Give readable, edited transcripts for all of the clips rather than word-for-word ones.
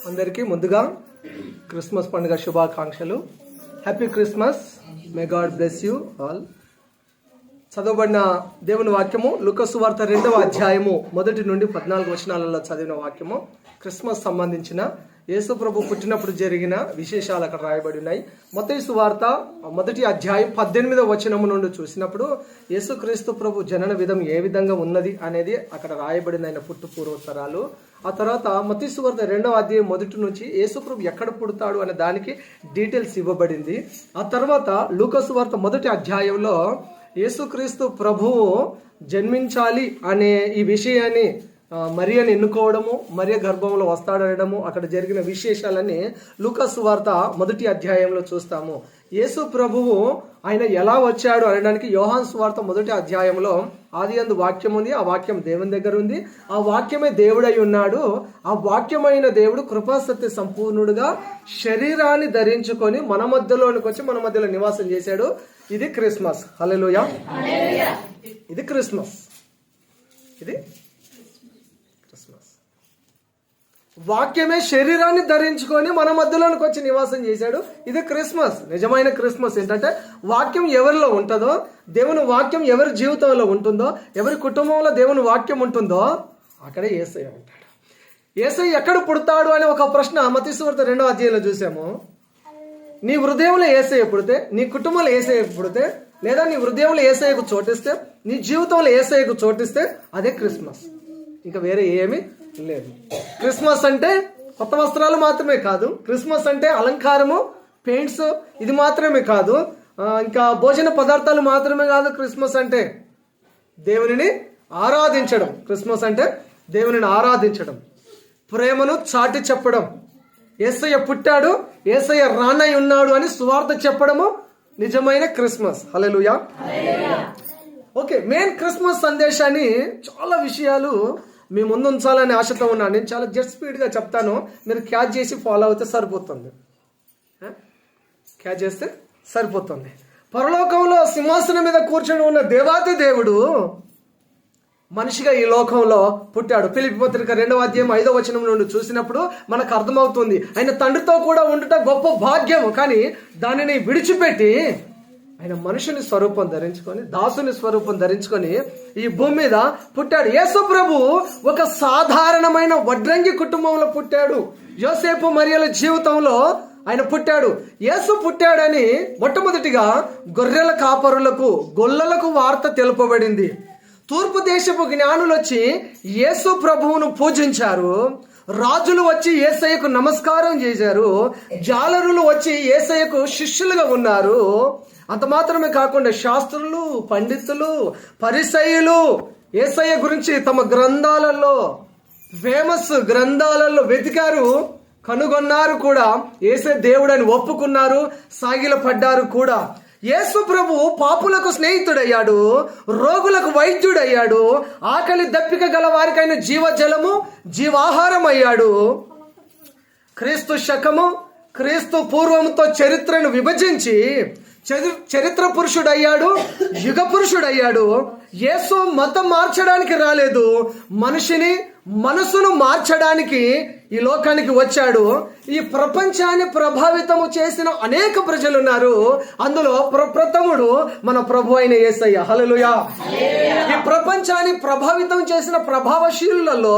అందరికీ ముందుగా క్రిస్మస్ పండుగ శుభాకాంక్షలు. Happy Christmas. May God bless you all. చదవబడిన దేవుని వాక్యము లూకా సువార్త 2వ అధ్యాయము 1 నుండి 14 వచనాలలో చదివిన వాక్యము. క్రిస్మస్ సంబంధించిన యేసు ప్రభు పుట్టినప్పుడు జరిగిన విశేషాలు అక్కడ రాయబడి ఉన్నాయి. మత్తయి సువార్త 1వ అధ్యాయం 18వ వచనము నుండి చూసినప్పుడు యేసుక్రీస్తు ప్రభు జనన విధం ఏ విధంగా ఉన్నది అనేది అక్కడ రాయబడింది, ఆయన పుట్టు పూర్వోత్తరాలు. ఆ తర్వాత మత్తయి సువార్త 2వ అధ్యాయం 1 నుంచి యేసు ప్రభు ఎక్కడ పుడతాడు అనే దానికి డీటెయిల్స్ ఇవ్వబడింది. ఆ తర్వాత లూకా సువార్త 1వ అధ్యాయంలో యేసుక్రీస్తు ప్రభువు జన్మించాలి అనే ఈ విషయాన్ని మరియను ఎన్నుకోవడము, మరియ గర్భంలో వస్తాడనడము, అక్కడ జరిగిన విశేషాలని లూకా సువార్త 1వ అధ్యాయంలో చూస్తాము. యేసు ప్రభువు ఆయన ఎలా వచ్చాడు అనడానికి యోహాను సువార్త 1వ అధ్యాయంలో ఆదియందు వాక్యం ఉంది, ఆ వాక్యం దేవుని దగ్గర ఉంది, ఆ వాక్యమే దేవుడై ఉన్నాడు, ఆ వాక్యమైన దేవుడు కృపాసత్య సంపూర్ణుడుగా శరీరాన్ని ధరించుకొని మన మధ్యలోనికి వచ్చి మన మధ్యలో నివాసం చేశాడు. ఇది క్రిస్మస్. హల్లెలూయా. ఇది క్రిస్మస్. ఇది క్రిస్మస్. వాక్యమే శరీరాన్ని ధరించుకొని మన మధ్యలోనికి వచ్చి నివాసం చేశాడు. ఇది క్రిస్మస్. నిజమైన క్రిస్మస్ ఏంటంటే వాక్యం ఎవరిలో ఉంటుందో, దేవుని వాక్యం ఎవరి జీవితంలో ఉంటుందో, ఎవరి కుటుంబంలో దేవుని వాక్యం ఉంటుందో అక్కడే యేసయ్య ఉంటాడు. యేసయ్య ఎక్కడ పుడతాడు అనే ఒక ప్రశ్న మత్తయి సువార్త 2వ అధ్యాయంలో చూసాము. నీ హృదయంలో యేసయ్య పుడితే, నీ కుటుంబంలో యేసయ్య పుడితే, లేదా నీ హృదయంలో యేసయ్యకు చోటిస్తే, నీ జీవితంలో యేసయ్యకు చోటిస్తే అదే క్రిస్మస్. ఇంకా వేరే ఏమీ లేదు. క్రిస్మస్ అంటే కొత్త వస్త్రాలు మాత్రమే కాదు, క్రిస్మస్ అంటే అలంకారము, పెయింట్స్ ఇది మాత్రమే కాదు, ఇంకా భోజన పదార్థాలు మాత్రమే కాదు. క్రిస్మస్ అంటే దేవునిని ఆరాధించడం. క్రిస్మస్ అంటే దేవునిని ఆరాధించడం, ప్రేమను చాటి చెప్పడం, యేసయ్య పుట్టాడు, యేసయ్య రానై ఉన్నాడు అని సువార్త చెప్పడము నిజమైన క్రిస్మస్. హల్లెలూయా. ఓకే, మెయిన్ క్రిస్మస్ సందేశాన్ని చాలా విషయాలు మీ ముందు ఉంచాలని ఆశతో ఉన్నాను. నేను చాలా జస్ట్ స్పీడ్గా చెప్తాను, మీరు క్యాచ్ చేసి ఫాలో అవుతే సరిపోతుంది. క్యాచ్ చేస్తే సరిపోతుంది. పరలోకంలో సింహాసనం మీద కూర్చొని ఉన్న దేవాతి దేవుడు మనిషిగా ఈ లోకంలో పుట్టాడు. ఫిలిప్పీ పత్రిక 2వ అధ్యాయం 5వ వచనం నుండి చూసినప్పుడు మనకు అర్థమవుతుంది, ఆయన తండ్రితో కూడా ఉండుట గొప్ప భాగ్యం, కానీ దానిని విడిచిపెట్టి ఆయన మనుషుని స్వరూపం ధరించుకొని, దాసుని స్వరూపం ధరించుకొని ఈ భూమి మీద పుట్టాడు. యేసు ప్రభు ఒక సాధారణమైన వడ్రంగి కుటుంబంలో పుట్టాడు. యోసేపు మరియల జీవితంలో ఆయన పుట్టాడు. యేసు పుట్టాడని మొట్టమొదటిగా గొర్రెల కాపరులకు, గొల్లలకు వార్త తెలుపబడింది. తూర్పు దేశపు జ్ఞానులు వచ్చి యేసు ప్రభువును పూజించారు. రాజులు వచ్చి యేసయ్యకు నమస్కారం చేశారు. జాలరులు వచ్చి యేసయ్యకు శిష్యులుగా ఉన్నారు. అంత మాత్రమే కాకుండా శాస్త్రులు, పండితులు, పరిసయ్యులు యేసయ్య గురించి తమ గ్రంథాలలో, ఫేమస్ గ్రంథాలలో వెతికారు, కనుగొన్నారు కూడా. యేసే దేవుడని ఒప్పుకున్నారు, సాగిలపడ్డారు కూడా. యేసు ప్రభు పాపులకు స్నేహితుడయ్యాడు, రోగులకు వైద్యుడయ్యాడు, ఆకలి దప్పిక గల వారికైన జీవజలము, జీవాహారం అయ్యాడు. క్రీస్తు శకము, క్రీస్తు పూర్వముతో చరిత్రను విభజించి చరిత్ర పురుషుడయ్యాడు, యుగ పురుషుడయ్యాడు. యేసు మతం మార్చడానికి రాలేదు, మనిషిని మనసును మార్చడానికి ఈ లోకానికి వచ్చాడు. ఈ ప్రపంచాన్ని ప్రభావితము చేసిన అనేక ప్రజలు ఉన్నారు. అందులో ప్రప్రథముడు మన ప్రభు అయిన యేసయ్య. హల్లెలూయా. ఈ ప్రపంచాన్ని ప్రభావితం చేసిన ప్రభావశీలులలో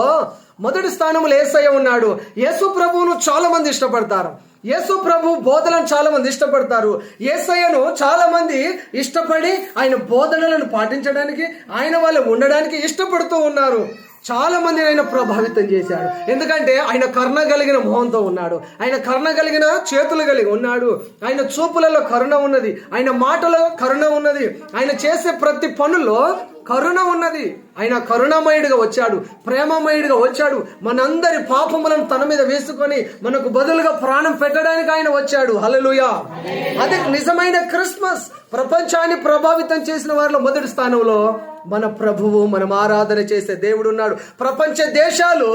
మొదటి స్థానంలో యేసయ్య ఉన్నాడు. యేసు ప్రభువును చాలా మంది ఇష్టపడతారు, యేసు ప్రభు బోధనను చాలా మంది ఇష్టపడతారు. యేసయ్యను చాలా మంది ఇష్టపడి ఆయన బోధనలను పాటించడానికి, ఆయన వాళ్ళు ఉండడానికి ఇష్టపడుతూ ఉన్నారు. చాలా మంది ఆయన ప్రభావితం చేశాడు. ఎందుకంటే ఆయన కరుణ కలిగిన మొహంతో ఉన్నాడు, ఆయన కరుణ కలిగిన చేతులు కలిగి ఉన్నాడు, ఆయన చూపులలో కరుణ ఉన్నది, ఆయన మాటలో కరుణ ఉన్నది, ఆయన చేసే ప్రతి పనుల్లో కరుణ ఉన్నది. ఆయన కరుణమయుడిగా వచ్చాడు, ప్రేమమయుడిగా వచ్చాడు. మనందరి పాపములను తన మీద వేసుకొని మనకు బదులుగా ప్రాణం పెట్టడానికి ఆయన వచ్చాడు. హల్లెలూయా. అది నిజమైన క్రిస్మస్. ప్రపంచాన్ని ప్రభావితం చేసిన వారిలో మొదటి స్థానంలో మన ప్రభువు, మనం ఆరాధన చేసే దేవుడు ఉన్నాడు. ప్రపంచ దేశాలు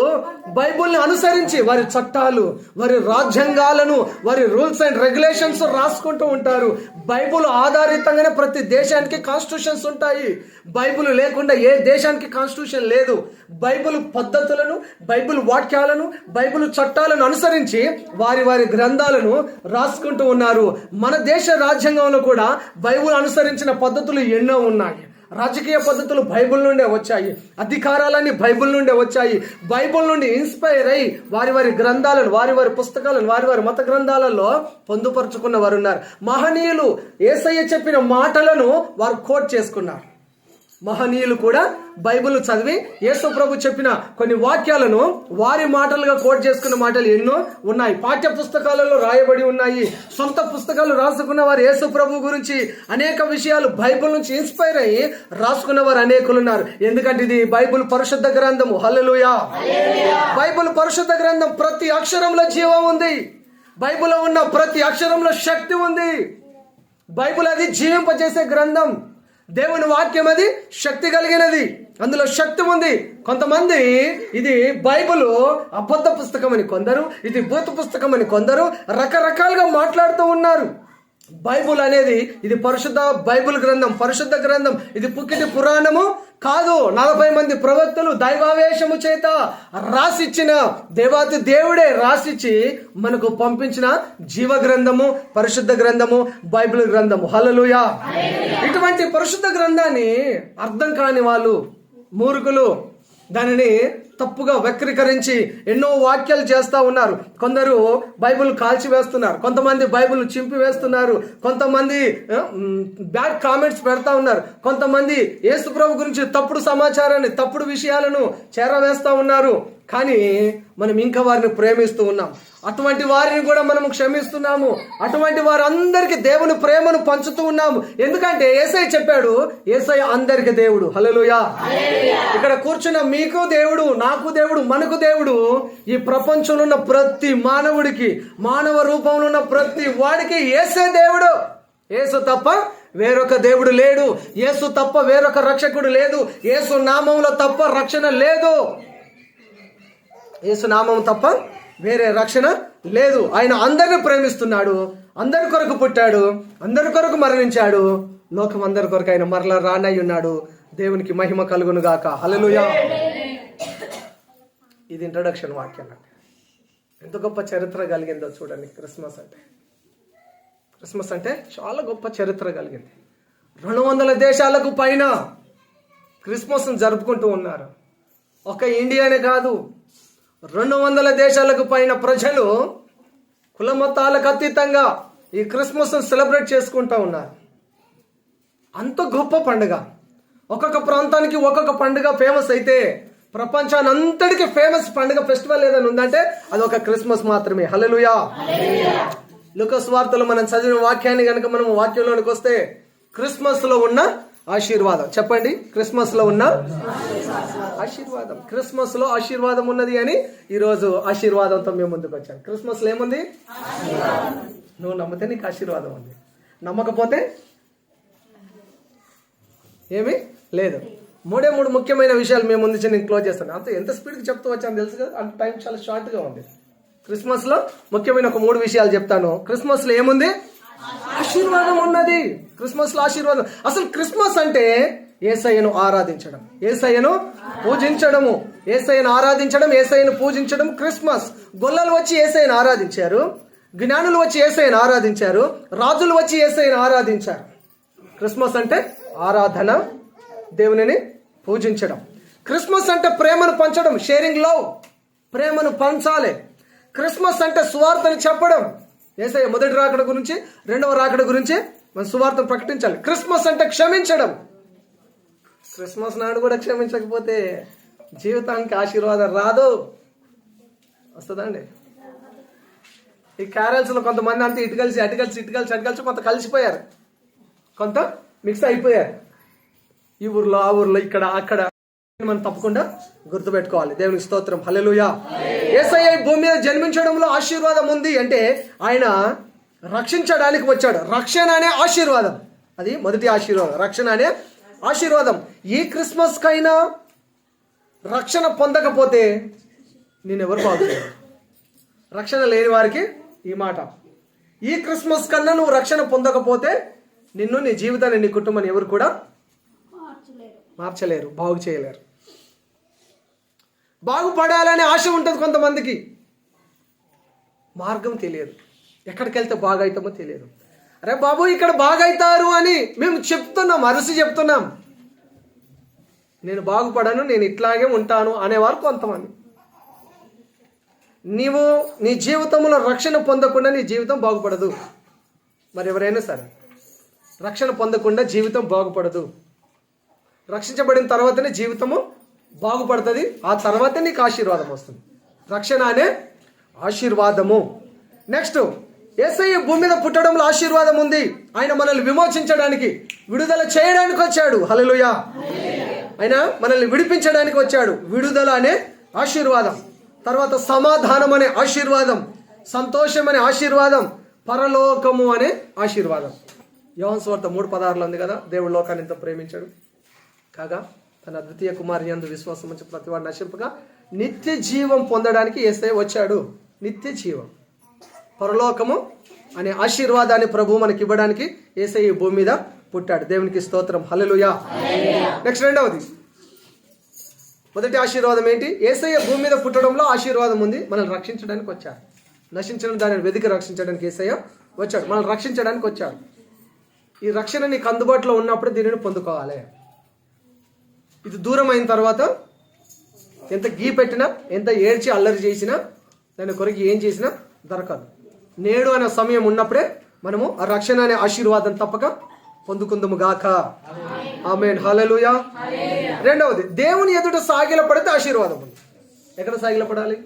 బైబుల్ని అనుసరించి వారి చట్టాలు, వారి రాజ్యాంగాలను, వారి రూల్స్ అండ్ రెగ్యులేషన్స్ రాసుకుంటూ ఉంటారు. బైబుల్ ఆధారితంగానే ప్రతి దేశానికి కాన్స్టిట్యూషన్స్ ఉంటాయి. బైబుల్ లేకుండా ఏ దేశ దేశానికి కాన్స్టిట్యూషన్ లేదు. బైబిల్ పద్ధతులను, బైబిల్ వాక్యాలను, బైబిల్ చట్టాలను అనుసరించి వారి వారి గ్రంథాలను రాసుకుంటూ ఉన్నారు. మన దేశ రాజ్యాంగంలో కూడా బైబిల్ అనుసరించిన పద్ధతులు ఎన్నో ఉన్నాయి. రాజకీయ పద్ధతులు బైబిల్ నుండే వచ్చాయి, అధికారాలన్నీ బైబిల్ నుండే వచ్చాయి. బైబిల్ నుండి ఇన్స్పైర్ అయ్యి వారి వారి గ్రంథాలను, వారి వారి పుస్తకాలను, వారి వారి మత గ్రంథాలలో పొందుపరుచుకున్న వారు ఉన్నారు. మహనీయులు యేసయ్య చెప్పిన మాటలను వారు కోట్ చేసుకున్నారు. మహనీయులు కూడా బైబిల్ చదివి యేసు ప్రభు చెప్పిన కొన్ని వాక్యాలను వారి మాటలుగా కోట్ చేసుకున్న మాటలు ఎన్నో ఉన్నాయి. పాఠ్య పుస్తకాలలో రాయబడి ఉన్నాయి. సొంత పుస్తకాలు రాసుకున్న వారు యేసు ప్రభు గురించి అనేక విషయాలు బైబిల్ నుంచి ఇన్స్పైర్ అయ్యి రాసుకున్న వారు అనేకులు ఉన్నారు. ఎందుకంటే ఇది బైబిల్ పరిశుద్ధ గ్రంథము. హల్లెలూయా. బైబిల్ పరిశుద్ధ గ్రంథం. ప్రతి అక్షరంలో జీవం ఉంది. బైబిల్లో ఉన్న ప్రతి అక్షరంలో శక్తి ఉంది. బైబిల్ అది జీవింపజేసే గ్రంథం. దేవుని వాక్యం అది శక్తి కలిగినది, అందులో శక్తి ఉంది. కొంతమంది ఇది బైబిల్ అబద్ధ పుస్తకం అని కొందరు, ఇది భూత పుస్తకం అని కొందరు రకరకాలుగా మాట్లాడుతూ ఉన్నారు. బైబిల్ అనేది ఇది పరిశుద్ధ బైబిల్ గ్రంథం, పరిశుద్ధ గ్రంథం. ఇది పుక్కిటి పురాణము కాదు. 40 మంది ప్రవక్తలు దైవావేశము చేత రాసిచ్చిన దేవాతి దేవుడే రాసిచ్చి మనకు పంపించిన జీవ గ్రంథము, పరిశుద్ధ గ్రంథము, బైబిల్ గ్రంథము. హల్లెలూయా. ఇటువంటి పరిశుద్ధ గ్రంథాన్ని అర్థం కాని వాళ్ళు, మూర్ఖులు దానిని తప్పుగా వక్రీకరించి ఎన్నో వాక్యాలు చేస్తూ ఉన్నారు. కొందరు బైబిల్ కాల్చి వేస్తున్నారు, కొంతమంది బైబిల్ చింపి వేస్తున్నారు, కొంతమంది బ్యాడ్ కామెంట్స్ పెడతా ఉన్నారు, కొంతమంది యేసు ప్రభు గురించి తప్పుడు సమాచారాన్ని, తప్పుడు విషయాలను చేరవేస్తూ ఉన్నారు. కానీ మనం ఇంకా వారిని ప్రేమిస్తూ ఉన్నాం. అటువంటి వారిని కూడా మనము క్షమిస్తున్నాము. అటువంటి వారందరికీ దేవుని ప్రేమను పంచుతూ ఉన్నాము. ఎందుకంటే యేసయ్య చెప్పాడు, యేసయ్య అందరికి దేవుడు. హల్లెలూయా. ఇక్కడ కూర్చున్న మీకు దేవుడు, నాకు దేవుడు, మనకు దేవుడు. ఈ ప్రపంచంలో ఉన్న ప్రతి మానవుడికి, మానవ రూపంలో ఉన్న ప్రతి వాడికి యేసే దేవుడు. యేసు తప్ప వేరొక దేవుడు లేడు. యేసు తప్ప వేరొక రక్షకుడు లేదు. యేసు నామంలో తప్ప రక్షణ లేదు. యేసు నామం తప్ప వేరే రక్షణ లేదు. ఆయన అందరిని ప్రేమిస్తున్నాడు, అందరి కొరకు పుట్టాడు, అందరి కొరకు మరణించాడు, లోకం అందరి కొరకు ఆయన మరలా రానై ఉన్నాడు. దేవునికి మహిమ కలుగును గాక. హల్లెలూయా. ఇది ఇంట్రడక్షన్ వాక్యం అండి. ఎంత గొప్ప చరిత్ర కలిగిందో చూడండి. క్రిస్మస్ అంటే చాలా గొప్ప చరిత్ర కలిగింది. 200 దేశాలకు పైన క్రిస్మస్ను జరుపుకుంటూ ఉన్నారు. ఒక ఇండియానే కాదు, 200 దేశాలకు పైన ప్రజలు కుల మతాలకు అతీతంగా ఈ క్రిస్మస్ను సెలబ్రేట్ చేసుకుంటూ ఉన్నారు. అంత గొప్ప పండుగ. ఒక్కొక్క ప్రాంతానికి ఒక్కొక్క పండుగ ఫేమస్ అయితే ప్రపంచాన్ని అంతటికి ఫేమస్ పండుగ, ఫెస్టివల్ ఏదైనా ఉందంటే అది ఒక క్రిస్మస్ మాత్రమే. హల్లెలూయా. లూకాసు వార్తలో మనం చదివిన వాక్యాన్ని కనుక మనం వాక్యంలోనికి వస్తే, క్రిస్మస్ లో ఉన్న ఆశీర్వాదం చెప్పండి. క్రిస్మస్ లో ఉన్న ఆశీర్వాదం. క్రిస్మస్ లో ఆశీర్వాదం ఉన్నది అని ఈరోజు ఆశీర్వాదంతో మేము ముందుకు వచ్చాను. క్రిస్మస్ లో ఏముంది? నువ్వు నమ్మితే నీకు ఆశీర్వాదం ఉంది, నమ్మకపోతే ఏమీ లేదు. 3 ముఖ్యమైన విషయాలు మేము ముందు నేను క్లోజ్ చేస్తాను. అంతే ఎంత స్పీడ్కి చెప్తూ వచ్చాను తెలుసు కదా, అంత టైం చాలా షార్ట్గా ఉంది. క్రిస్మస్ లో ముఖ్యమైన ఒక 3 విషయాలు చెప్తాను. క్రిస్మస్ లో ఏముంది? ఆశీర్వాదం ఉన్నది. క్రిస్మస్ లో ఆశీర్వాదం. అసలు క్రిస్మస్ అంటే యేసయ్యను ఆరాధించడం, యేసయ్యను పూజించడము, యేసయ్యను ఆరాధించడం, యేసయ్యను పూజించడం క్రిస్మస్. గొల్లలు వచ్చి యేసయ్యను ఆరాధించారు, జ్ఞానులు వచ్చి యేసయ్యను ఆరాధించారు, రాజులు వచ్చి యేసయ్యను ఆరాధించారు. క్రిస్మస్ అంటే ఆరాధన, దేవునిని పూజించడం. క్రిస్మస్ అంటే ప్రేమను పంచడం, షేరింగ్ లవ్, ప్రేమను పంచాలి. క్రిస్మస్ అంటే సువార్తను చెప్పడం. యేసయ్య మొదటి రాకడ గురించి, రెండవ రాకడ గురించి మన సువార్తను ప్రకటించాలి. క్రిస్మస్ అంటే క్షమించడం. క్రిస్మస్ నాడు కూడా క్షమించకపోతే జీవితానికి ఆశీర్వాదం రాదు. వస్తుందండి. ఈ క్యారల్స్ లో కొంతమంది అంతా ఇటు కలిసి అటు కలిసి ఇటు కలిసి అటు కలిసి కొంత కలిసిపోయారు, కొంత మిక్స్ అయిపోయారు. ఈ ఊర్లో ఆ ఊర్లో ఇక్కడ అక్కడ మనం తప్పకుండా గుర్తుపెట్టుకోవాలి. దేవునికి స్తోత్రం. హల్లెలూయా. యేసయ్య భూమి మీద జన్మించడంలో ఆశీర్వాదం ఉంది అంటే ఆయన రక్షించడానికి వచ్చాడు. రక్షణ అనే ఆశీర్వాదం, అది మొదటి ఆశీర్వాదం. రక్షణ అనే ఆశీర్వాదం. ఈ క్రిస్మస్ కైనా రక్షణ పొందకపోతే నేనెవరు బాగుంటారు? రక్షణ లేని వారికి ఈ మాట. ఈ క్రిస్మస్ కన్నా నువ్వు రక్షణ పొందకపోతే నిన్ను, నీ జీవితాన్ని, నీ కుటుంబాన్ని ఎవరు కూడా మార్చలేరు, బాగు చేయలేరు. బాగుపడాలనే ఆశ ఉంటుంది కొంతమందికి, మార్గం తెలియదు, ఎక్కడికి వెళ్తే బాగవుతామో తెలియదు. అరే బాబు ఇక్కడ బాగవుతారు అని మేము చెప్తున్నాం, అరిసి చెప్తున్నాం. నేను బాగుపడను, నేను ఇట్లాగే ఉంటాను అనేవారు కొంతమంది. నీవు నీ జీవితంలో రక్షణ పొందకుండా నీ జీవితం బాగుపడదు. మరి ఎవరైనా సరే రక్షణ పొందకుండా జీవితం బాగుపడదు. రక్షించబడిన తర్వాతనే జీవితము బాగుపడుతుంది, ఆ తర్వాతే నీకు ఆశీర్వాదం వస్తుంది. రక్షణ అనే ఆశీర్వాదము. నెక్స్ట్, యేసయ్య భూమి మీద పుట్టడంలో ఆశీర్వాదం ఉంది. ఆయన మనల్ని విమోచించడానికి, విడుదల చేయడానికి వచ్చాడు. హల్లెలూయా. ఆయన మనల్ని విడిపించడానికి వచ్చాడు. విడుదల అనే ఆశీర్వాదం. తర్వాత సమాధానం అనే ఆశీర్వాదం, సంతోషం అనే ఆశీర్వాదం, పరలోకము అనే ఆశీర్వాదం. యోహాను సువార్త 3:16 ఉంది కదా, దేవుడు లోకాన్ని ఎంతో ప్రేమించాడు కాగా తన ద్వితీయ కుమారుని యందు విశ్వాసం ఉంచి ప్రతివాడు నశింపగా నిత్య జీవం పొందడానికి యేసయ్య వచ్చాడు. నిత్య జీవం, పరలోకము అనే ఆశీర్వాదాన్ని ప్రభు మనకి ఇవ్వడానికి యేసయ్య భూమి మీద పుట్టాడు. దేవునికి స్తోత్రం. హల్లెలూయా. నెక్స్ట్, రెండవది, మొదటి ఆశీర్వాదం ఏంటి? యేసయ్య భూమి మీద పుట్టడంలో ఆశీర్వాదం ఉంది. మనల్ని రక్షించడానికి వచ్చాడు. నశించడం దానిని వెతికి రక్షించడానికి యేసయ్య వచ్చాడు. మనల్ని రక్షించడానికి వచ్చాడు. ఈ రక్షణ నీకు అందుబాటులో ఉన్నప్పుడు దీనిని పొందుకోవాలి. ఇది దూరం అయిన తర్వాత ఎంత గీ పెట్టినా, ఎంత ఏడ్చి అల్లరి చేసినా, దాని కొరకు ఏం చేసినా దొరకదు. నేడు అనే సమయం ఉన్నప్పుడే మనము ఆ రక్షణ అనే ఆశీర్వాదం తప్పక పొందుకుందుము గాక. ఆమేన్. హల్లెలూయా. రెండవది, దేవుని ఎదుట సాగిలపడితే ఆశీర్వాదం ఉంది. ఎక్కడ సాగిలపడాలి?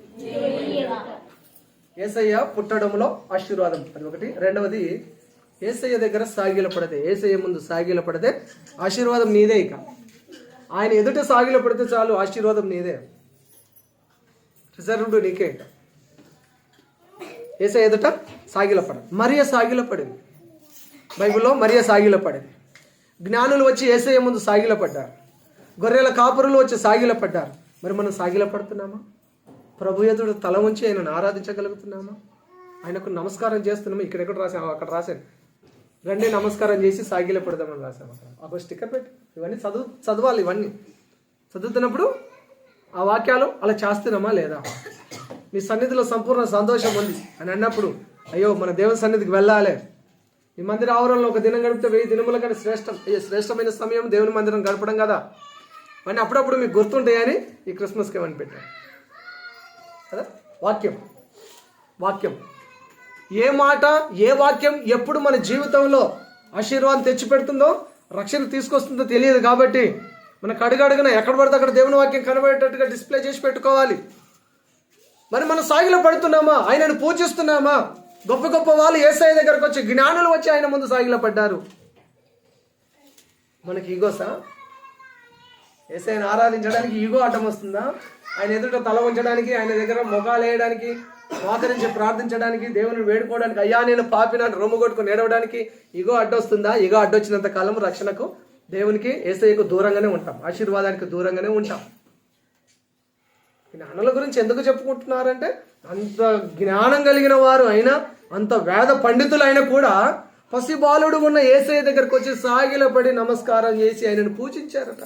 యేసయ్య పుట్టడంలో ఆశీర్వాదం, అది ఒకటి. రెండవది, యేసయ్య దగ్గర సాగిలపడితే, యేసయ్య ముందు సాగిలపడితే ఆశీర్వాదం నీదే. ఇక ఆయన ఎదుట సాగిలపడితే చాలు, ఆశీర్వాదం నీదే, రిజర్వ్డ్ నీకే. ఇక యేసయ్య ఎదుట సాగిలపడ. మరియ సాగిలపడింది. బైబిల్లో మరియ సాగిలపడింది. జ్ఞానులు వచ్చి యేసయ్య ముందు సాగిలపడ్డారు. గొర్రెల కాపురులు వచ్చి సాగిలపడ్డారు. మరి మనం సాగిలపడుతున్నామా? ప్రభు ఎదుట తల ఉంచి ఆయనను ఆరాధించగలుగుతున్నామా? ఆయనకు నమస్కారం చేస్తున్నామా? ఇక్కడెక్కడ రాసాము, అక్కడ రాశాను. రండి నమస్కారం చేసి సాగిలపడదామని రాసాము. అక్కడ స్టిక్కర్ పెట్టి ఇవన్నీ చదవాలి. ఇవన్నీ చదువుతున్నప్పుడు ఆ వాక్యాలు అలా చేస్తున్నామా లేదా? మీ సన్నిధిలో సంపూర్ణ సంతోషం ఉంది అని అన్నప్పుడు, అయ్యో మన దేవుని సన్నిధికి వెళ్ళాలి. ఈ మందిర ఆవరణలో ఒక దినం గడిపితే 1000 దినముల కంటే శ్రేష్టమైన సమయం దేవుని మందిరం గడపడం కదా. అని అప్పుడప్పుడు మీకు గుర్తుంటాయని ఈ క్రిస్మస్కి ఏమని పెట్టాను కదా. వాక్యం ఏ మాట, ఏ వాక్యం ఎప్పుడు మన జీవితంలో ఆశీర్వాదం తెచ్చిపెడుతుందో, రక్షణ తీసుకొస్తుందో తెలియదు. కాబట్టి మనకు అడుగడుగున ఎక్కడ పడితే అక్కడ దేవుని వాక్యం కనబడేటట్టుగా డిస్ప్లే చేసి పెట్టుకోవాలి. మరి మనం సాగిలో పడుతున్నామా? ఆయనను పూజిస్తున్నామా? గొప్ప గొప్ప వాళ్ళు యేసయ్య దగ్గరకు వచ్చి, జ్ఞానులు వచ్చి ఆయన ముందు సాగిలో పడ్డారు. మనకి ఈగోసా? యేసయ్యను ఆరాధించడానికి ఈగో అడ్డం వస్తుందా? ఆయన ఎదుట తల ఉంచడానికి, ఆయన దగ్గర మొగాలు వేయడానికి, మోకరించి ప్రార్థించడానికి, దేవుని వేడుకోవడానికి, అయ్యా నేను పాపినాను రొమ్ము కొట్టుకుని ఏడవడానికి ఈగో అడ్డొస్తుందా? ఈగో అడ్డొచ్చినంత కాలం రక్షణకు, దేవునికి, యేసయ్యకు దూరంగానే ఉంటాం, ఆశీర్వాదానికి దూరంగానే ఉంటాం. జ్ఞానుల గురించి ఎందుకు చెప్పుకుంటున్నారంటే, అంత జ్ఞానం కలిగిన వారు అయినా, అంత వేద పండితులైనా కూడా పసిబాలుడు ఉన్న యేసయ్య దగ్గరకు వచ్చి సాగిలపడి నమస్కారం చేసి ఆయనను పూజించారట.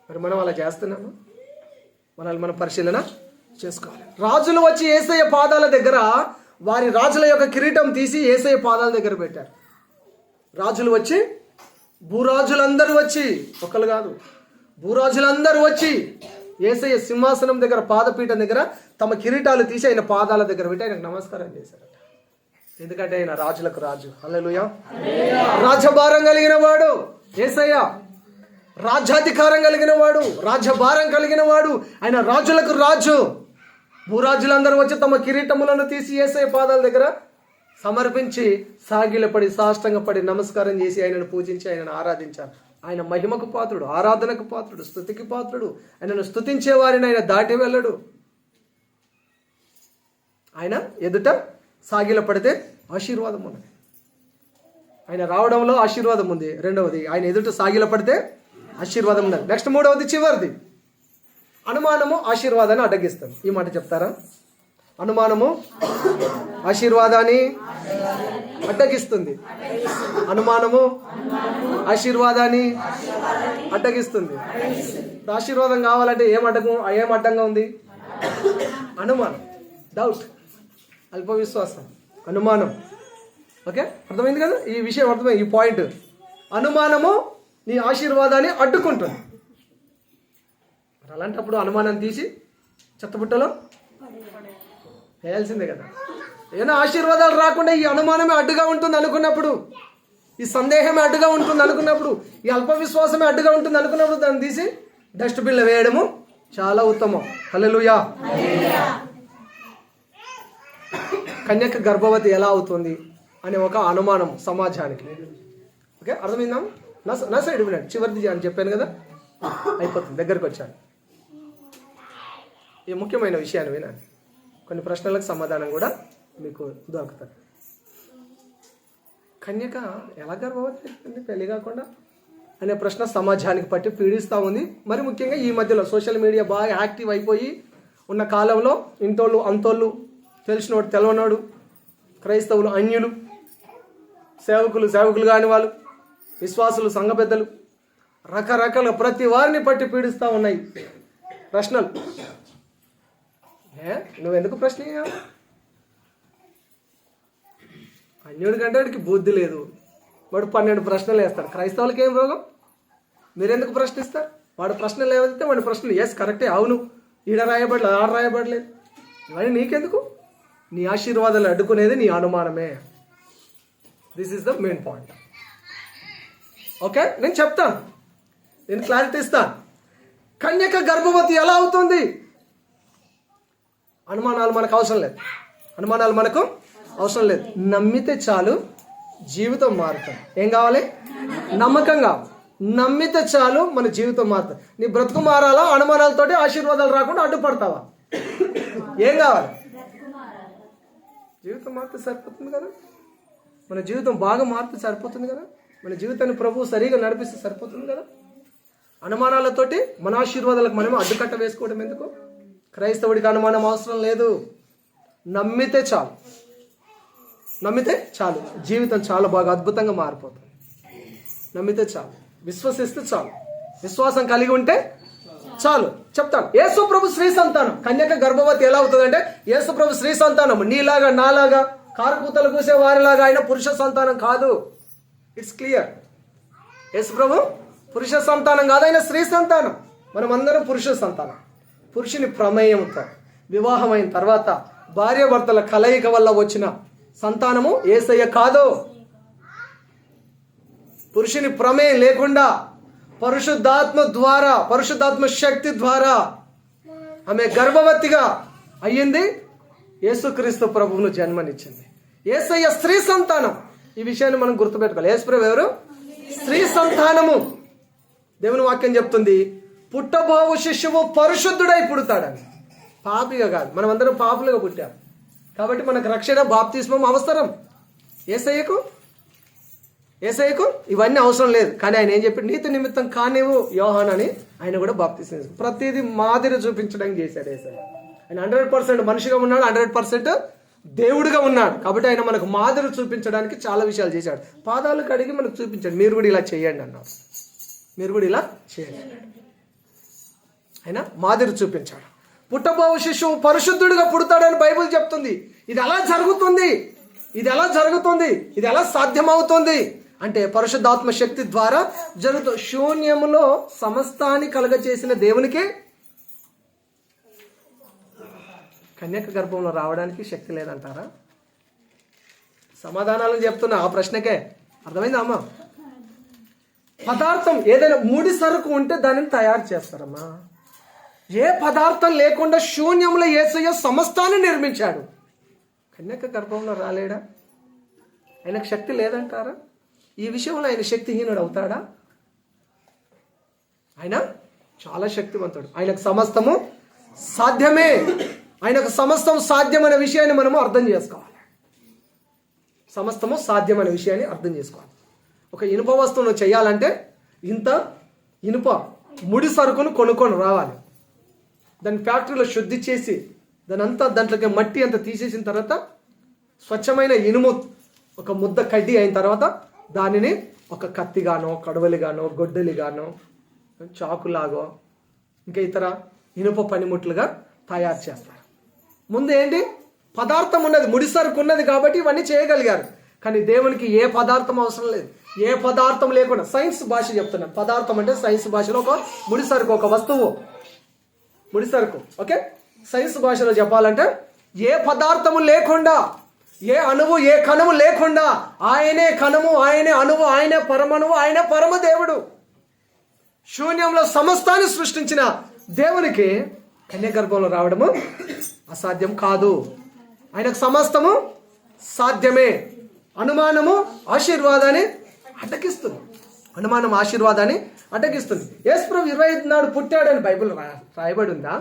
మరి మనం అలా చేస్తున్నామా? మనల్ని మనం పరిశీలన చేసుకోవాలి. రాజులు వచ్చి యేసయ్య పాదాల దగ్గర వారి రాజుల యొక్క కిరీటం తీసి యేసయ్య పాదాల దగ్గర పెట్టారు. రాజులు వచ్చి, భూరాజులందరూ వచ్చి, ఒకళ్ళు కాదు, భూరాజులందరూ వచ్చి యేసయ్య సింహాసనం దగ్గర, పాదపీఠం దగ్గర తమ కిరీటాలు తీసి ఆయన పాదాల దగ్గర పెట్టి ఆయనకు నమస్కారం చేశారట. ఎందుకంటే ఆయన రాజులకు రాజు. హల్లెలూయా. రాజ్యభారం కలిగిన వాడు యేసయ్య, రాజ్యాధికారం కలిగిన వాడు, రాజ్యభారం కలిగిన వాడు, ఆయన రాజులకు రాజు. భూరాజులందరూ వచ్చి తమ కిరీటములను తీసి యేసయ్య పాదాల దగ్గర సమర్పించి సాగిలపడి, సాష్టంగపడి నమస్కారం చేసి ఆయనను పూజించి ఆయనను ఆరాధించారు. ఆయన మహిమకు పాత్రుడు, ఆరాధనకు పాత్రుడు, స్తుతికి పాత్రుడు. ఆయనను స్తుతించే వారిని ఆయన దాటి వెళ్ళడు. ఆయన ఎదుట సాగిలపడితే ఆశీర్వాదం ఉన్నది. ఆయన రావడంలో ఆశీర్వాదం ఉంది. రెండవది, ఆయన ఎదుట సాగిలపడితే ఆశీర్వాదం ఉన్నది. నెక్స్ట్, మూడవది, చివరిది, అనుమానము ఆశీర్వాదాన్ని అడ్డగిస్తుంది. ఈ మాట చెప్తారా? అనుమానము ఆశీర్వాదాన్ని అడ్డగిస్తుంది. అనుమానము ఆశీర్వాదాన్ని అడ్డగిస్తుంది. ఆశీర్వాదం కావాలంటే ఏం అడ్డంగా ఉంది? అనుమానం, డౌట్, అల్ప విశ్వాసం, అనుమానం. ఓకే, అర్థమైంది కదా? ఈ విషయం అర్థమైంది. ఈ పాయింట్, అనుమానము నీ ఆశీర్వాదాన్ని అడ్డుకుంటుంది. అలాంటప్పుడు అనుమానం తీసి చెత్తబుట్టలో వేయాల్సిందే కదా. ఏమైనా ఆశీర్వాదాలు రాకుండా ఈ అనుమానమే అడ్డుగా ఉంటుంది అనుకున్నప్పుడు, ఈ సందేహమే అడ్డుగా ఉంటుంది అనుకున్నప్పుడు, ఈ అల్ప విశ్వాసమే అడ్డుగా ఉంటుంది అనుకున్నప్పుడు దాన్ని తీసి డస్ట్బిన్లో వేయడము చాలా ఉత్తమం. హల్లెలూయా. కన్యక గర్భవతి ఎలా అవుతుంది అనే ఒక అనుమానం సమాజానికి. ఓకే, అర్థమైందా? నా సైడ్ వినండి, చివరిది అని చెప్పాను కదా, అయిపోతుంది, దగ్గరకు వచ్చాను. ఈ ముఖ్యమైన విషయాన్ని వినండి, కొన్ని ప్రశ్నలకు సమాధానం కూడా మీకు దొరుకుతుంది. కన్యక ఎలా గర్భవతి అవుతుంది పెళ్లి కాకుండా అనే ప్రశ్న సమాజానికి పట్టి పీడిస్తూ ఉంది. మరి ముఖ్యంగా ఈ మధ్యలో సోషల్ మీడియా బాగా యాక్టివ్ అయిపోయి ఉన్న కాలంలో ఇంటోళ్ళు అంతోళ్ళు, తెలిసినోడు తెలవనోడు, క్రైస్తవులు అన్యులు, సేవకులు కాని వాళ్ళు, విశ్వాసులు సంఘ పెద్దలు, రకరకాల ప్రతి వారిని పట్టి పీడిస్తూ ఉన్నాయి ప్రశ్నలు. నువ్వెందుకు ప్రశ్న? అన్యుడి కంటే వాడికి బుద్ధి లేదు, వాడు 12 ప్రశ్నలు వేస్తాడు. క్రైస్తవులకి ఏం రోగం? మీరెందుకు ప్రశ్నిస్తారు? వాడు ప్రశ్నలు ఏవైతే వాడి ప్రశ్నలు ఎస్ కరెక్టే, అవును, ఈడ రాయబడలేదు, ఆడ రాయబడలేదు, ఇవన్నీ నీకెందుకు? నీ ఆశీర్వాదాలు అడ్డుకునేది నీ అనుమానమే. This is the main point. Okay, నేను చెప్తాను, నేను క్లారిటీ ఇస్తాను. కన్యక గర్భవతి ఎలా అవుతుంది? అనుమానాలు మనకు అవసరం లేదు. నమ్మితే చాలు, జీవితం మారుతుంది. ఏం కావాలి? నమ్మకం కావాలి. నమ్మితే చాలు, మన జీవితం మారుతుంది. నీ బ్రతుకు మారాలా? అనుమానాలతోటి ఆశీర్వాదాలు రాకుండా అడ్డుపడతావా? ఏం కావాలి? జీవితం మారితే సరిపోతుంది కదా. మన జీవితం బాగా మారితే సరిపోతుంది కదా. మన జీవితాన్ని ప్రభువు సరిగా నడిపిస్తే సరిపోతుంది కదా. అనుమానాలతోటి మన ఆశీర్వాదాలకు మనమే అడ్డుకట్ట వేసుకోవడం ఎందుకు? క్రైస్తవుడికి అనుమానం అవసరం లేదు. నమ్మితే చాలు, జీవితం చాలా బాగా అద్భుతంగా మారిపోతుంది. నమ్మితే చాలు, విశ్వసిస్తే చాలు, విశ్వాసం కలిగి ఉంటే చాలు. చెప్తాను, యేసు ప్రభు స్త్రీ సంతానం. కన్యక గర్భవతి ఎలా అవుతుంది అంటే, యేసు ప్రభు స్త్రీ సంతానం. నీలాగా నాలాగా కారు కూతలు కూసే వారిలాగా ఆయన పురుష సంతానం కాదు. It's clear. యేసు ప్రభు పురుష సంతానం కాదు, ఆయన స్త్రీ సంతానం. మనం అందరం పురుష సంతానం. పురుషుని ప్రమేయంతో వివాహమైన తర్వాత భార్యాభర్తల కలయిక వల్ల వచ్చిన సంతానము యేసయ్య కాదు. పురుషుని ప్రమేయం లేకుండా పరిశుద్ధాత్మ శక్తి ద్వారా ఆమె గర్భవతిగా అయ్యింది. యేసుక్రీస్తు ప్రభువును జన్మనిచ్చింది. యేసయ్య స్త్రీ సంతానం. ఈ విషయాన్ని మనం గుర్తుపెట్టుకోవాలి. యేసు ప్రభు ఎవరు? స్త్రీ సంతానము. దేవుని వాక్యం చెప్తుంది, పుట్టబోవు శిశువు పరిశుద్ధుడై పుడతాడని. పాపిగా కాదు, మనం అందరం పాపులుగా పుట్టాం కాబట్టి మనకు రక్షణ బాప్తిస్మం అవసరం. యేసయ్యకు ఇవన్నీ అవసరం లేదు. కానీ ఆయన ఏం చెప్పాడు? నీతి నిమిత్తం కానివ్వు యోహాన్ అని ఆయన కూడా బాప్తిస్మం తీసుకున్నాడు. ప్రతిదీ మాదిరి చూపించడానికి చేశాడు యేసయ్య. ఆయన 100% మనిషిగా ఉన్నాడు, 100% దేవుడిగా ఉన్నాడు. కాబట్టి ఆయన మనకు మాదిరి చూపించడానికి చాలా విషయాలు చేశాడు. పాదాలు కడిగి మనకు చూపించాడు, మీరు కూడా ఇలా చేయండి అన్నారు. ఆయన మాదిరి చూపించాడు. పుట్టబోవు శిశువు పరిశుద్ధుడిగా పుడతాడని బైబిల్ చెప్తుంది. ఇది ఎలా జరుగుతుంది? ఇది ఎలా సాధ్యమవుతుంది అంటే పరిశుద్ధాత్మ శక్తి ద్వారా జరుగుతుంది. శూన్యములో సమస్తాన్ని కలగచేసిన దేవునికి కన్యక గర్భంలో రావడానికి శక్తి లేదంటారా? సమాధానాలు చెప్తున్నా ఆ ప్రశ్నకే. అర్థమైందా అమ్మా? పదార్థం ఏదైనా ముడి సరుకు ఉంటే దానిని తయారు చేస్తారమ్మా. ఏ పదార్థం లేకుండా శూన్యంలో యేసయ్య సమస్తాన్ని నిర్మించాడు. కన్యక గర్భంలో రాలేడా? ఆయనకు శక్తి లేదంటారా? ఈ విషయంలో ఆయన శక్తిహీనుడు అవుతాడా? ఆయన చాలా శక్తివంతుడు. ఆయనకు సమస్తము సాధ్యమే. ఆయనకు సమస్తం సాధ్యమైన విషయాన్ని మనము అర్థం చేసుకోవాలి. సమస్తము సాధ్యమైన విషయాన్ని అర్థం చేసుకోవాలి. ఒక ఇనుప వస్తువును చేయాలంటే ఇంత ఇనుప ముడి సరుకును కొనుక్కొని రావాలి. దాన్ని ఫ్యాక్టరీలో శుద్ధి చేసి దాంట్లోకి మట్టి అంతా తీసేసిన తర్వాత స్వచ్ఛమైన ఇనుము ఒక ముద్ద కడ్డీ అయిన తర్వాత దానిని ఒక కత్తిగానో, కడవలిగానో, గొడ్డలిగానో, చాకులాగో, ఇంకా ఇతర ఇనుప పనిముట్లుగా తయారు చేస్తారు. ముందు ఏంటి? పదార్థం ఉన్నది, ముడిసరుకు ఉన్నది కాబట్టి ఇవన్నీ చేయగలిగారు. కానీ దేవునికి ఏ పదార్థం అవసరం లేదు. ఏ పదార్థం లేకుండా, సైన్స్ భాష చెప్తున్నాను. పదార్థం అంటే సైన్స్ భాషలో ఒక ముడిసరుకు, ఒక వస్తువు, ముడిసరుకు. ఓకే, సైన్స్ భాషలో చెప్పాలంటే ఏ పదార్థము లేకుండా, ఏ అణువు, ఏ కణము లేకుండా ఆయనే కణము, ఆయనే అణువు, ఆయనే పరమణువు, ఆయనే పరమ దేవుడు. శూన్యంలో సమస్తాన్ని సృష్టించిన దేవునికి కన్యగర్భంలో రావడము అసాధ్యం కాదు. ఆయనకు సమస్తము సాధ్యమే. అనుమానము ఆశీర్వాదాన్ని అడ్డగిస్తుంది. అనుమానం ఆశీర్వాదాన్ని అడ్డగిస్తుంది. యేసుప్రభు 25 నాడు పుట్టాడని బైబిల్ రాయబడి ఉందా?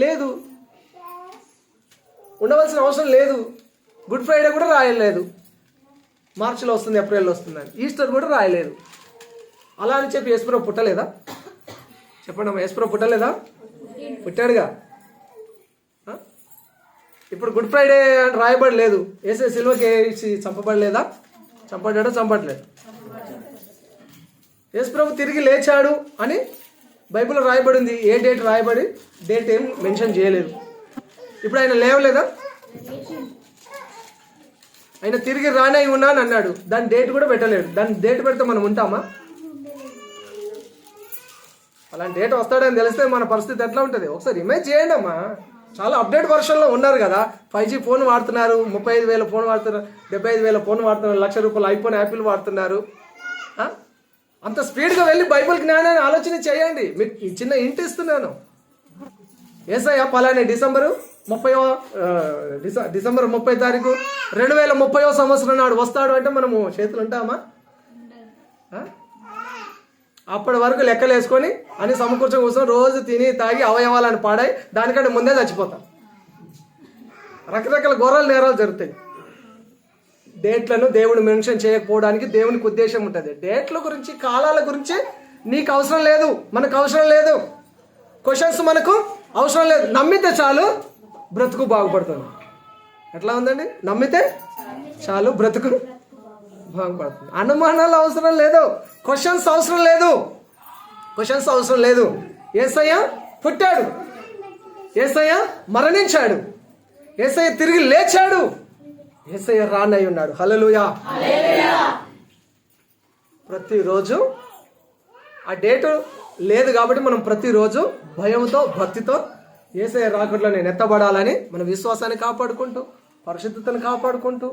లేదు. ఉండవలసిన అవసరం లేదు. గుడ్ ఫ్రైడే కూడా రాయలేదు. మార్చిలో వస్తుంది, ఏప్రిల్లో వస్తుందని. ఈస్టర్ కూడా రాయలేదు. అలా అని చెప్పి యేసుప్రభు పుట్టలేదా? చెప్పండి అమ్మా, యేసుప్రభు పుట్టలేదా? పుట్టాడుగా. ఇప్పుడు గుడ్ ఫ్రైడే అని రాయబడలేదు. ఏసే సిలువకి వేసి చంపబడలేదా? చంపడ్డాడో చంపట్లేదు. యేసుప్రభు తిరిగి లేచాడు అని బైబిల్లో రాయబడింది. ఏ డేట్ రాయబడి, డేట్ ఏం మెన్షన్ చేయలేదు. ఇప్పుడు ఆయన లేవలేదా? ఆయన తిరిగి రానై ఉన్నాను అన్నాడు. దాని డేట్ కూడా పెట్టలేడు. దాని డేట్ పెడితే మనం ఉంటామా? అలాంటి డేట్ వస్తాడని తెలిస్తే మన పరిస్థితి ఎట్లా ఉంటుంది? ఒకసారి ఇమేజ్ చేయండి అమ్మా. చాలా అప్డేట్ వర్షన్లో ఉన్నారు కదా. 5G ఫోన్ వాడుతున్నారు, 35,000 ఫోన్ వాడుతున్నారు, 75,000 ఫోన్ వాడుతున్నారు, ₹1,00,000 ఐఫోన్, యాపిల్ వాడుతున్నారు. అంత స్పీడ్గా వెళ్ళి బైబిల్ జ్ఞానాన్ని ఆలోచన చేయండి. మీకు ఈ చిన్న ఇంటి ఇస్తున్నాను. యేసయ్య పలానే డిసెంబర్ 30 2030 సంవత్సరం నాడు వస్తాడు అంటే మనము చేతులు ఉంటామా? అప్పటి వరకు లెక్కలు వేసుకొని అని సమకూర్చొని కూర్చొని రోజు తిని తాగి అవయవాలను పాడాయి. దానికంటే ముందే చచ్చిపోతాం. రకరకాల ఘోరాలు నేరాలు జరుగుతాయి. డేట్లను దేవుడు మెన్షన్ చేయకపోవడానికి దేవునికి ఉద్దేశం ఉంటుంది. డేట్ల గురించి, కాలాల గురించి నీకు అవసరం లేదు, మనకు అవసరం లేదు. క్వశ్చన్స్ మనకు అవసరం లేదు. నమ్మితే చాలు, బ్రతుకు బాగుపడుతుంది. ఎట్లా ఉందండి? నమ్మితే చాలు, బ్రతుకు బాగుపడుతుంది. అనుమానాలు అవసరం లేదు, క్వశ్చన్స్ అవసరం లేదు, క్వశ్చన్స్ అవసరం లేదు. యేసయ్య పుట్టాడు, యేసయ్య మరణించాడు, యేసయ్య తిరిగి లేచాడు, యేసయ్య రానై ఉన్నాడు. హల్లెలూయా. ప్రతిరోజు ఆ డేటు లేదు కాబట్టి మనం ప్రతిరోజు భయంతో, భక్తితో యేసయ్య రాకట్లో నేను ఎత్తబడాలని మన విశ్వాసాన్ని కాపాడుకుంటూ, పరిశుద్ధతను కాపాడుకుంటూ,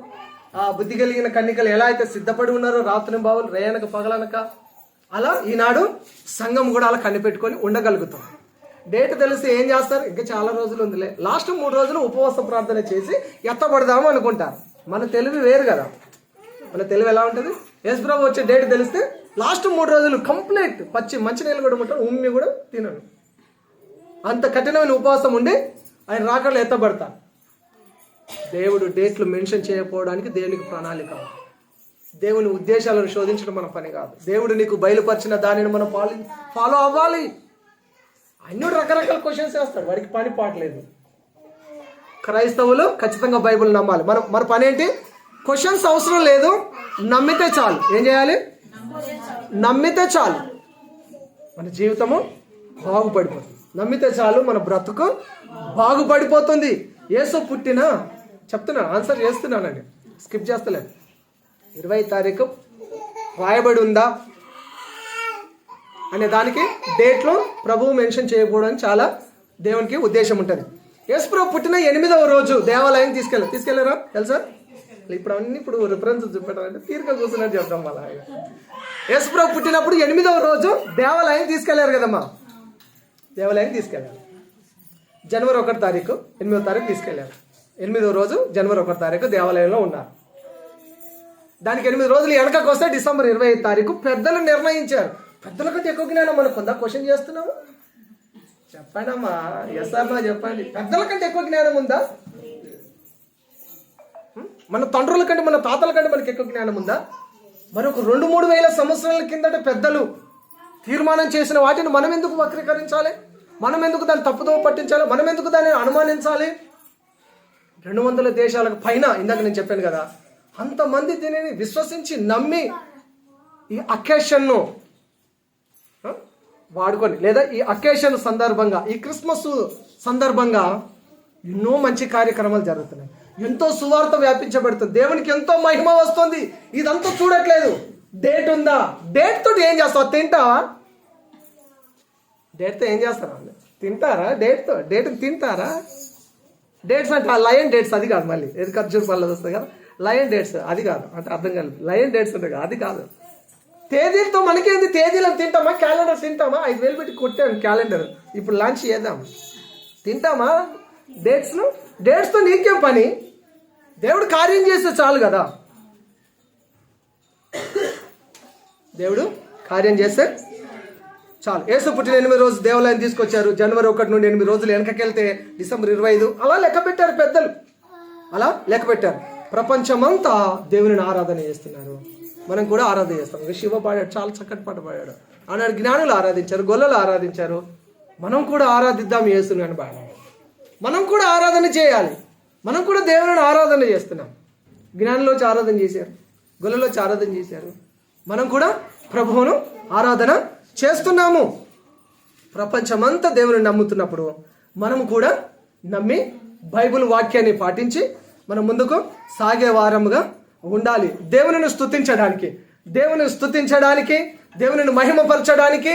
ఆ బుద్ధి కలిగిన కన్నికలు ఎలా అయితే సిద్ధపడి ఉన్నారో రాత్రి బావులు రేయనక పగలనక, అలా ఈనాడు సంఘం కూడా అలా కనిపెట్టుకొని ఉండగలుగుతాం. డేట్ తెలిసి ఏం చేస్తారు? ఇంకా చాలా రోజులు ఉందిలే, లాస్ట్ 3 రోజులు ఉపవాస ప్రార్థన చేసి ఎత్తబడదాము అనుకుంటారు. మన తెలివి వేరు కదా. మన తెలివి ఎలా ఉంటుంది? యేసుప్రభు వచ్చే డేట్ తెలిస్తే లాస్ట్ 3 రోజులు కంప్లీట్ మంచినీళ్ళు కూడా ఉంటాను, ఉమ్మి కూడా తినను. అంత కఠినమైన ఉపవాసం ఉండి ఆయన రాకడలో ఎత్తబడతారు. దేవుడు డేట్లు మెన్షన్ చేయకపోవడానికి దేవునికి ప్రణాళిక. దేవుని ఉద్దేశాలను శోధించడం మన పని కాదు. దేవుడు నీకు బయలుపరిచిన దానిని మనం ఫాలో అవ్వాలి. అన్ని రకరకాల క్వశ్చన్స్ వేస్తాడు, వాడికి పని పాటలేదు. క్రైస్తవులు ఖచ్చితంగా బైబిల్ నమ్మాలి. మన పని ఏంటి? క్వశ్చన్స్ అవసరం లేదు, నమ్మితే చాలు. ఏం చేయాలి? నమ్మితే చాలు, మన జీవితము బాగుపడిపోతుంది. నమ్మితే చాలు, మన బ్రతుకు బాగుపడిపోతుంది. యేసు పుట్టిన చెప్తున్నాను, ఆన్సర్ చేస్తున్నానండి, స్కిప్ చేస్తలేదు. 20 తారీఖు రాయబడి ఉందా అనే దానికి డేట్లో ప్రభువు మెన్షన్ చేయకపోవడానికి చాలా దేవునికి ఉద్దేశం ఉంటుంది. యేసుప్రభు పుట్టిన 8వ రోజు దేవాలయం తీసుకెళ్ళారా తెలుసా? ఇప్పుడు రిఫరెన్స్ చూపెట్టాలంటే తీరిక కూర్చున్నట్టు చెప్తాం. మళ్ళా యేసుప్రభు పుట్టినప్పుడు 8వ రోజు దేవాలయం తీసుకెళ్లారు కదమ్మా. దేవాలయం తీసుకెళ్ళారు. జనవరి 1 తారీఖు 8వ తారీఖు తీసుకెళ్లారు. 8వ రోజు జనవరి 1 తారీఖు దేవాలయంలో ఉన్నారు. దానికి 8 రోజులు వెనకకు వస్తే డిసెంబర్ 25 తారీఖు పెద్దలు నిర్ణయించారు. పెద్దల కంటే ఎక్కువ జ్ఞానం మనకు ఉందా? క్వశ్చన్ చేస్తున్నాము, చెప్పండి అమ్మా. ఎస్ అమ్మా చెప్పండి. పెద్దల కంటే ఎక్కువ జ్ఞానం ఉందా? మన తండ్రుల కంటే, మన తాతల కంటే మనకి ఎక్కువ జ్ఞానం ఉందా? మరి ఒక 2-3 వేల సంవత్సరాల కిందట పెద్దలు తీర్మానం చేసిన వాటిని మనం ఎందుకు వక్రీకరించాలి? మనం ఎందుకు దాన్ని తప్పుదో పట్టించాలి? మనం ఎందుకు దాన్ని అనుమానించాలి? 200 దేశాలకు పైన, ఇందాక నేను చెప్పాను కదా, అంతమంది దీనిని విశ్వసించి నమ్మి ఈ అకేషన్ను వాడుకొని, లేదా ఈ అకేషన్ సందర్భంగా, ఈ క్రిస్మస్ సందర్భంగా ఎన్నో మంచి కార్యక్రమాలు జరుగుతున్నాయి. ఎంతో సువార్త వ్యాపించబడుతుంది, దేవునికి ఎంతో మహిమ వస్తుంది. ఇదంతా చూడట్లేదు. డేట్ ఉందా? డేట్ తోటి ఏం చేస్తావు? తింటావా? డేట్తో ఏం చేస్తారా? తింటారా? డేట్ తింటారా? డేట్స్ అంటే ఆ లయన్ డేట్స్ అది కాదు, మళ్ళీ ఏది ఖర్జూర్ పళ్ళది వస్తుంది కదా, లయన్ డేట్స్ అది కాదు, అంటే అర్థం కాదు. లయన్ డేట్స్ ఉంటాయి కదా, అది కాదు. తేదీలతో మనకేంది? తేదీలను తింటామా? క్యాలెండర్ తింటామా? 5,000 పెట్టి కొట్టాను క్యాలెండర్, ఇప్పుడు లాంచ్ చేద్దాం. తింటామా డేట్స్తో నీకేం పని? దేవుడు కార్యం చేస్తే చాలు కదా. దేవుడు కార్యం చేస్తే చాలు. యేసు పుట్టిన 8 రోజు దేవాలయం తీసుకొచ్చారు. జనవరి 1 నుండి 8 రోజులు వెనకకెళ్తే డిసెంబర్ 25 అలా లెక్క పెట్టారు పెద్దలు, అలా లెక్క పెట్టారు. ప్రపంచమంతా దేవుని ఆరాధన చేస్తున్నారు. మనం కూడా ఆరాధన చేస్తాం. శివ పాడాడు, చాలా చక్కటి పాట పాడాడు. ఆనాడు జ్ఞానులు ఆరాధించారు, గొల్లలు ఆరాధించారు. మనం కూడా ఆరాధిద్దాం యేసుని అని పాడాడు. మనం కూడా ఆరాధన చేయాలి. మనం కూడా దేవుని ఆరాధన చేస్తున్నాం. జ్ఞానులు వచ్చి ఆరాధన చేశారు, గొల్లలు వచ్చి ఆరాధన చేశారు. మనం కూడా ప్రభువును ఆరాధన చేస్తున్నాము. ప్రపంచమంతా దేవుని నమ్ముతున్నప్పుడు మనం కూడా నమ్మి బైబిల్ వాక్యాన్ని పాటించి మనం ముందుకు సాగే వారముగా ఉండాలి. దేవునిని స్తుతించడానికి, దేవునిని మహిమపరచడానికి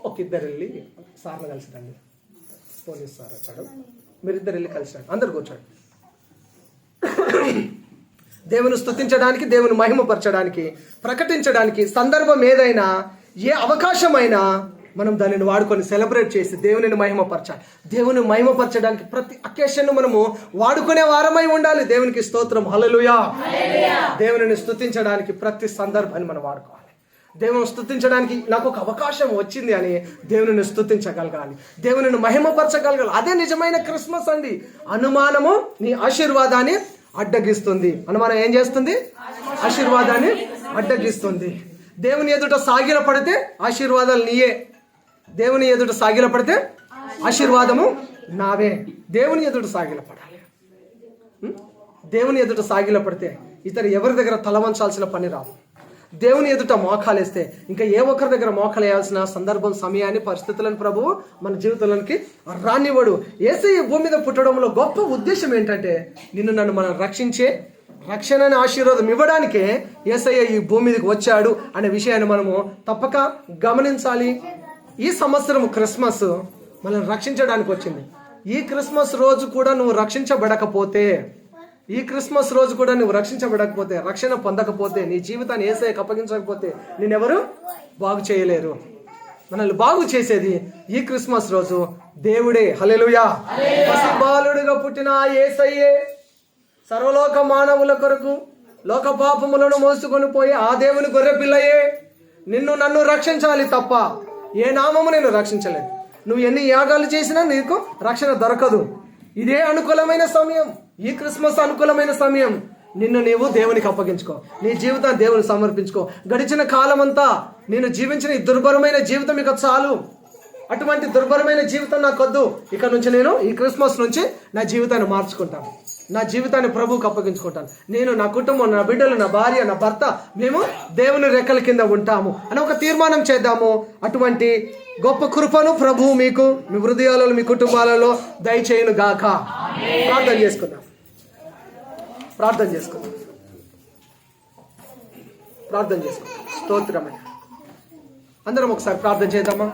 ఒక ఇద్దరు వెళ్ళి సార్లు కలిసిరండి. పోలీస్ సార్ వచ్చాడు, మీరిద్దరు వెళ్ళి కలిసిరండి, అందరు కూర్చోండి. దేవుని స్తుతించడానికి, దేవుని మహిమపరచడానికి, ప్రకటించడానికి సందర్భం ఏదైనా, ఏ అవకాశమైనా మనం దానిని వాడుకొని సెలబ్రేట్ చేసి దేవునిని మహిమపరచాలి. దేవుని మహిమపరచడానికి ప్రతి అకేషన్ను మనము వాడుకునే వారమై ఉండాలి. దేవునికి స్తోత్రం, హల్లెలూయా. దేవునిని స్తుతించడానికి ప్రతి సందర్భాన్ని మనం వాడుకోవాలి. దేవుని స్తుతించడానికి నాకు ఒక అవకాశం వచ్చింది అని దేవునిని స్తుతించగలగాలి, దేవునిని మహిమపరచగలగాలి. అదే నిజమైన క్రిస్మస్ అండి. అనుమానము నీ ఆశీర్వాదాన్ని అడ్డగిస్తుంది. అనుమానం ఏం చేస్తుంది? ఆశీర్వాదాన్ని అడ్డగిస్తుంది. దేవుని ఎదుట సాగిల పడితే ఆశీర్వాదాలు నీయే, దేవుని ఎదుట సాగిల పడితే ఆశీర్వాదము నావే. దేవుని ఎదుట సాగిల పడాలి. దేవుని ఎదుట సాగిల పడితే ఇతరు ఎవరి దగ్గర తల వంచాల్సిన పని రాదు. దేవుని ఎదుట మోకాలేస్తే ఇంకా ఏ ఒక్కరి దగ్గర మోకాలు వేయాల్సిన సందర్భం, సమయాన్ని, పరిస్థితులను ప్రభువు మన జీవితంలోకి రానివ్వడు. యేసయ్య భూమి మీద పుట్టడంలో గొప్ప ఉద్దేశం ఏంటంటే నిన్ను నన్ను మనం రక్షణని ఆశీర్వాదం ఇవ్వడానికే యేసయ్య ఈ భూమి మీదకి వచ్చాడు అనే విషయాన్ని మనము తప్పక గమనించాలి. ఈ సంవత్సరం క్రిస్మస్ మనల్ని రక్షించడానికి వచ్చింది. ఈ క్రిస్మస్ రోజు కూడా నువ్వు రక్షించబడకపోతే, రక్షణ పొందకపోతే, నీ జీవితాన్ని యేసయ్యకు అప్పగించకపోతే నిన్నెవరు బాగు చేయలేరు. మనల్ని బాగు చేసేది ఈ క్రిస్మస్ రోజు దేవుడే. హల్లెలూయా. పసిబాలుడుగా పుట్టిన యేసయ్యే సర్వలోక మానవుల కొరకు లోక పాపములను మోసుకొని పోయి ఆ దేవుని గొర్రె పిల్లయే నిన్ను నన్ను రక్షించాలి తప్ప ఏ నామము నేను రక్షించలేదు. నువ్వు ఎన్ని యాగాలు చేసినా నీకు రక్షణ దొరకదు. ఇదే అనుకూలమైన సమయం, ఈ క్రిస్మస్ అనుకూలమైన సమయం. నిన్ను నీవు దేవునికి అప్పగించుకో, నీ జీవితాన్ని దేవునికి సమర్పించుకో. గడిచిన కాలం అంతా నేను జీవించిన ఈ దుర్భరమైన జీవితం ఇక చాలు, అటువంటి దుర్భరమైన జీవితం నాకొద్దు. ఇక నుంచి నేను ఈ క్రిస్మస్ నుంచి నా జీవితాన్ని మార్చుకుంటాను, నా జీవితాన్ని ప్రభువుకి అప్పగించుకుంటాను. నేను, నా కుటుంబం, నా బిడ్డలు, నా భార్య, నా భర్త, మేము దేవుని రెక్కల కింద ఉంటాము అని ఒక తీర్మానం చేద్దాము. అటువంటి గొప్ప కృపను ప్రభువు మీకు, మీ హృదయాలలో, మీ కుటుంబాలలో దయచేయును గాక. ప్రార్థన చేసుకుందాం. స్తోత్రమే. అందరం ఒకసారి ప్రార్థన చేద్దామా?